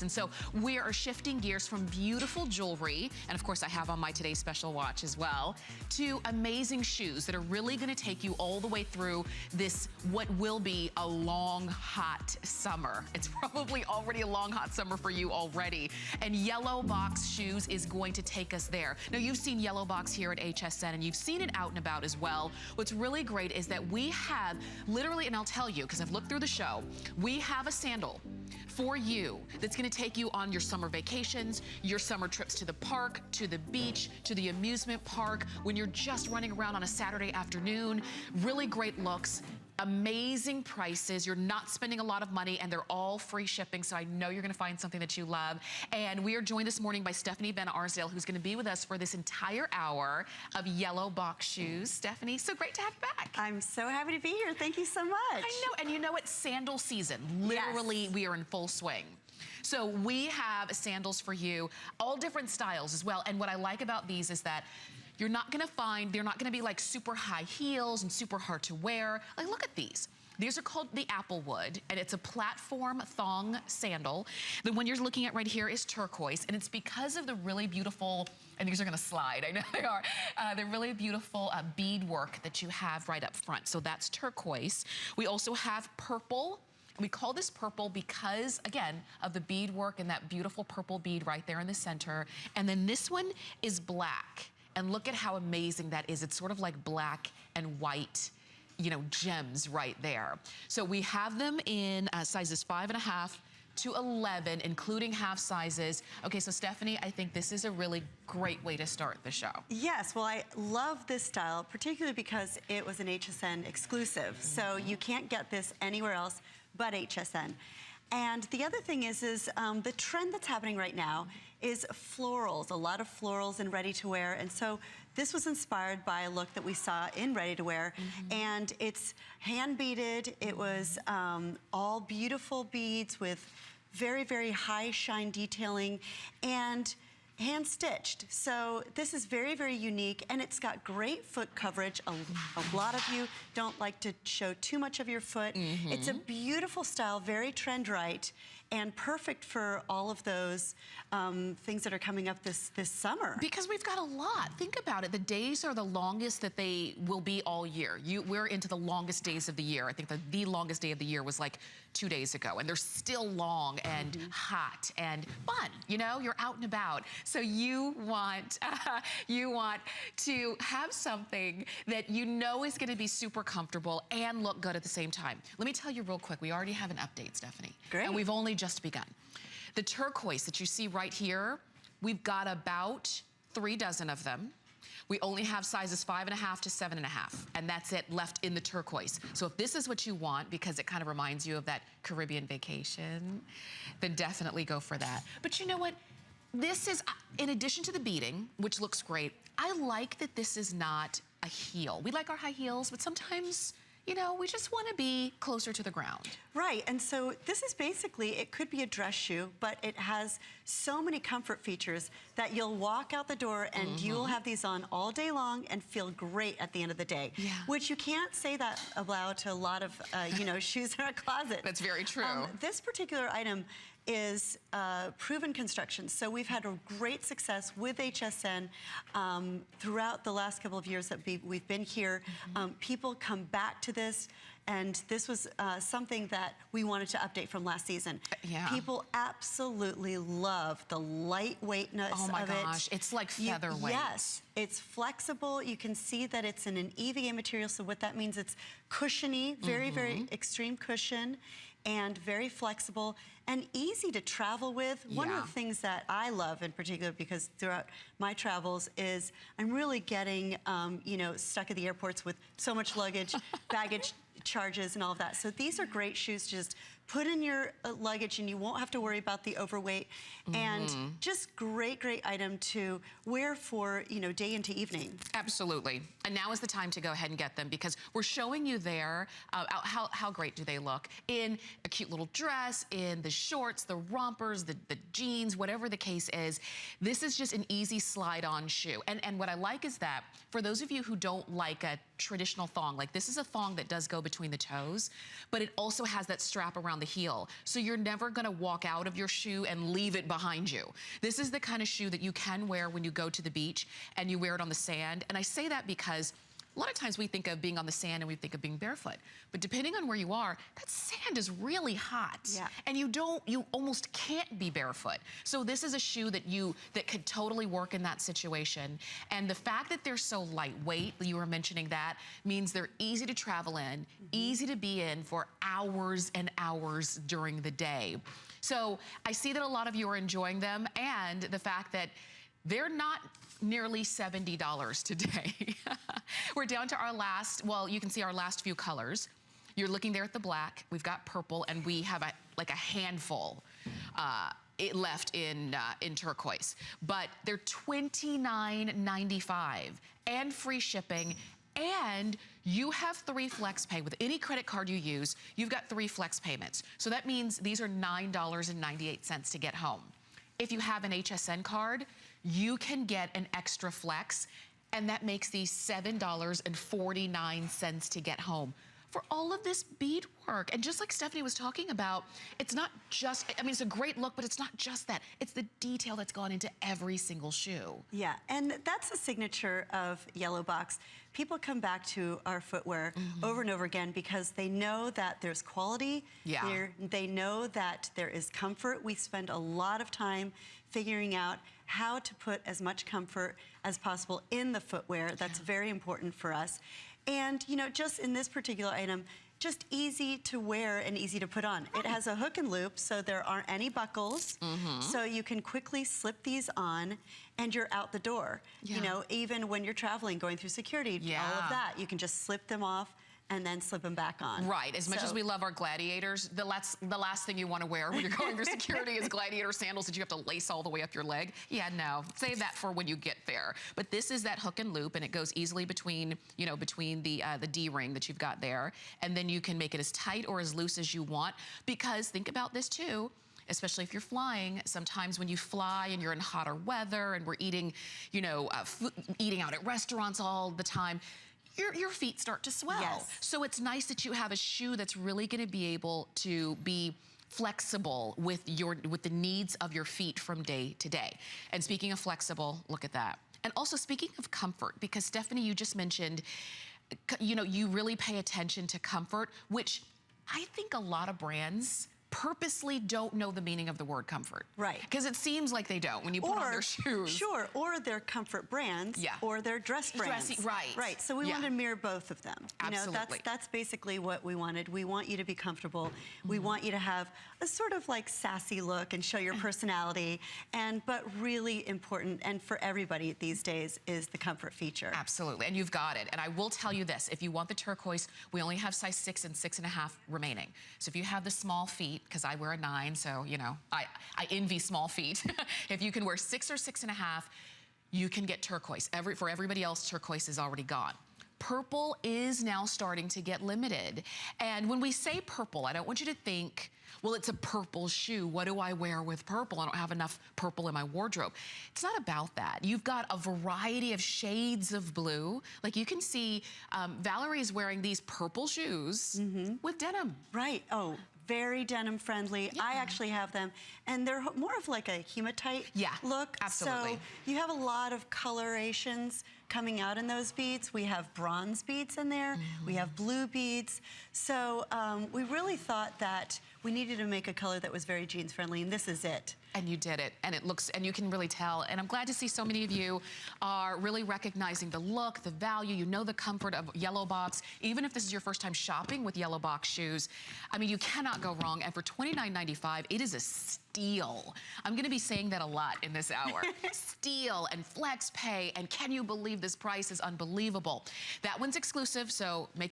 And so we are shifting gears from beautiful jewelry, and of course I have on my today's special watch as well, to amazing shoes that are really gonna take you all the way through this, what will be a long, hot summer. It's probably already a long, hot summer for you already. And Yellow Box Shoes is going to take us there. Now you've seen Yellow Box here at HSN and you've seen it out and about as well. What's really great is that we have literally, and I'll tell you, because I've looked through the show, we have a sandal for you that's gonna take you on your summer vacations, your summer trips to the park, to the beach, to the amusement park, when you're just running around on a Saturday afternoon. Really great looks, amazing prices. You're not spending a lot of money and they're all free shipping, so I know you're gonna find something that you love. And we are joined this morning by Stephanie Van Arsdale, who's gonna be with us for this entire hour of Yellow Box Shoes. Stephanie, so great to have you back. I'm so happy to be here. Thank you so much. I know, and you know what? Sandal season. Literally, yes. We are in full swing. So we have sandals for you, all different styles as well. And what I like about these is that you're not gonna find, they're not gonna be like super high heels and super hard to wear. Like, look at these. These are called the Applewood, and it's a platform thong sandal. The one you're looking at right here is turquoise, and it's because of the really beautiful, and these are gonna slide, I know they are, the really beautiful beadwork that you have right up front. So that's turquoise. We also have purple. We call this purple because, again, of the beadwork and that beautiful purple bead right there in the center. And then this one is black. And look at how amazing that is. It's sort of like black and white, you know, gems right there. So we have them in sizes 5.5 to 11, including half sizes. Okay, so Stephanie, I think this is a really great way to start the show. Yes, well, I love this style, particularly because it was an HSN exclusive. So you can't get this anywhere else but HSN. And the other thing is the trend that's happening right now is florals, a lot of florals in ready-to-wear. And so this was inspired by a look that we saw in ready-to-wear. And it's hand-beaded. It was all beautiful beads with very, very high shine detailing and hand-stitched. So this is very, very unique, and it's got great foot coverage. A lot of you don't like to show too much of your foot. It's a beautiful style, very trend-right, and perfect for all of those things that are coming up this summer. Because we've got a lot. Think about it. The days are the longest that they will be all year. We're into the longest days of the year. I think the longest day of the year was like 2 days ago, and they're still long and hot and fun. You know, you're out and about. So you want to have something that you know is going to be super comfortable and look good at the same time. Let me tell you real quick, we already have an update, Stephanie. Great. And we've only just begun. The turquoise that you see right here, we've got about 3 dozen of them. We only have sizes 5.5 to 7.5, and that's it left in the turquoise. So if this is what you want, because it kind of reminds you of that Caribbean vacation, then definitely go for that. But you know what? This is, in addition to the beading, which looks great, I like that this is not a heel. We like our high heels, but sometimes, you know, we just want to be closer to the ground. Right, and so this is basically, it could be a dress shoe, but it has so many comfort features that you'll walk out the door and you'll have these on all day long and feel great at the end of the day. Yeah. Which you can't say that about to a lot of, you know, shoes in our closet. That's very true. This particular item is proven construction. So we've had a great success with HSN throughout the last couple of years that we've been here. People come back to this, and this was something that we wanted to update from last season. Yeah. People absolutely love the lightweightness of it. Oh my gosh, it's like featherweight. Yes, it's flexible. You can see that it's in an EVA material, so what that means, it's cushiony, very, very extreme cushion, and very flexible and easy to travel with. One of the things that I love in particular, because throughout my travels, is I'm really getting, you know, stuck at the airports with so much luggage, baggage charges and all of that. So these are great shoes to just put in your luggage and you won't have to worry about the overweight. And just great, great item to wear for, you know, day into evening. Absolutely. And now is the time to go ahead and get them, because we're showing you there how great do they look in a cute little dress, in the shorts, the rompers, the jeans, whatever the case is. This is just an easy slide-on shoe. And what I like is that for those of you who don't like a traditional thong, like this is a thong that does go between the toes, but it also has that strap around around the heel. So you're never gonna walk out of your shoe and leave it behind you. This is the kind of shoe that you can wear when you go to the beach and you wear it on the sand. And I say that because a lot of times we think of being on the sand and we think of being barefoot. But depending on where you are, that sand is really hot. Yeah. And you almost can't be barefoot. So this is a shoe that could totally work in that situation. And the fact that they're so lightweight, you were mentioning that, means they're easy to travel in, easy to be in for hours and hours during the day. So I see that a lot of you are enjoying them, and the fact that they're not nearly $70 today. We're down to our last, well, you can see our last few colors. You're looking there at the black. We've got purple, and we have like a handful left in turquoise. But they're $29.95 and free shipping. And you have 3 flex pay. With any credit card you use, you've got 3 flex payments. So that means these are $9.98 to get home. If you have an HSN card, you can get an extra flex, and that makes these $7.49 to get home for all of this beadwork. And just like Stephanie was talking about, it's not just, I mean, it's a great look, but it's not just that. It's the detail that's gone into every single shoe. Yeah, and that's a signature of Yellow Box. People come back to our footwear over and over again because they know that there's quality. Yeah. They know that there is comfort. We spend a lot of time figuring out how to put as much comfort as possible in the footwear. That's very important for us. And, you know, just in this particular item, just easy to wear and easy to put on. It has a hook and loop, so there aren't any buckles. So you can quickly slip these on and you're out the door. You know, even when you're traveling, going through security, all of that, you can just slip them off and then slip them back on. Right, as much as we love our gladiators, the last thing you want to wear when you're going through security is gladiator sandals that you have to lace all the way up your leg. Yeah, no, save that for when you get there. But this is that hook and loop, and it goes easily between, you know, between the D-ring that you've got there, and then you can make it as tight or as loose as you want, because think about this too, especially if you're flying. Sometimes when you fly and you're in hotter weather and we're eating, you know, eating out at restaurants all the time, your feet start to swell. Yes. So it's nice that you have a shoe that's really going to be able to be flexible with the needs of your feet from day to day. And speaking of flexible, look at that. And also speaking of comfort, because Stephanie, you just mentioned, you know, you really pay attention to comfort, which I think a lot of brands purposely don't know the meaning of the word comfort. Right. Because it seems like they don't when you put on their shoes. Sure, or they're comfort brands, or they're dress brands. Dressy, right. Right, so we wanted to mirror both of them. Absolutely. You know, that's basically what we wanted. We want you to be comfortable. We want you to have a sort of like sassy look and show your personality, but really important, and for everybody these days, is the comfort feature. Absolutely, and you've got it. And I will tell you this, if you want the turquoise, we only have size 6 and 6.5 remaining. So if you have the small feet, because I wear a 9, so, you know, I envy small feet. If you can wear 6 or 6.5, you can get turquoise. For everybody else, turquoise is already gone. Purple is now starting to get limited. And when we say purple, I don't want you to think, well, it's a purple shoe. What do I wear with purple? I don't have enough purple in my wardrobe. It's not about that. You've got a variety of shades of blue. Like you can see, Valerie is wearing these purple shoes with denim. Right, very denim friendly. I actually have them, and they're more of like a hematite look. Absolutely. So you have a lot of colorations coming out in those beads. We have bronze beads in there. We have blue beads. So we really thought that we needed to make a color that was very jeans friendly, and this is it. And you did it, and it looks, and you can really tell. And I'm glad to see so many of you are really recognizing the look, the value, you know the comfort of Yellow Box. Even if this is your first time shopping with Yellow Box shoes, I mean, you cannot go wrong. And for $29.95, it is a steal. I'm gonna be saying that a lot in this hour. Steal and flex pay, and can you believe this price is unbelievable? That one's exclusive, so make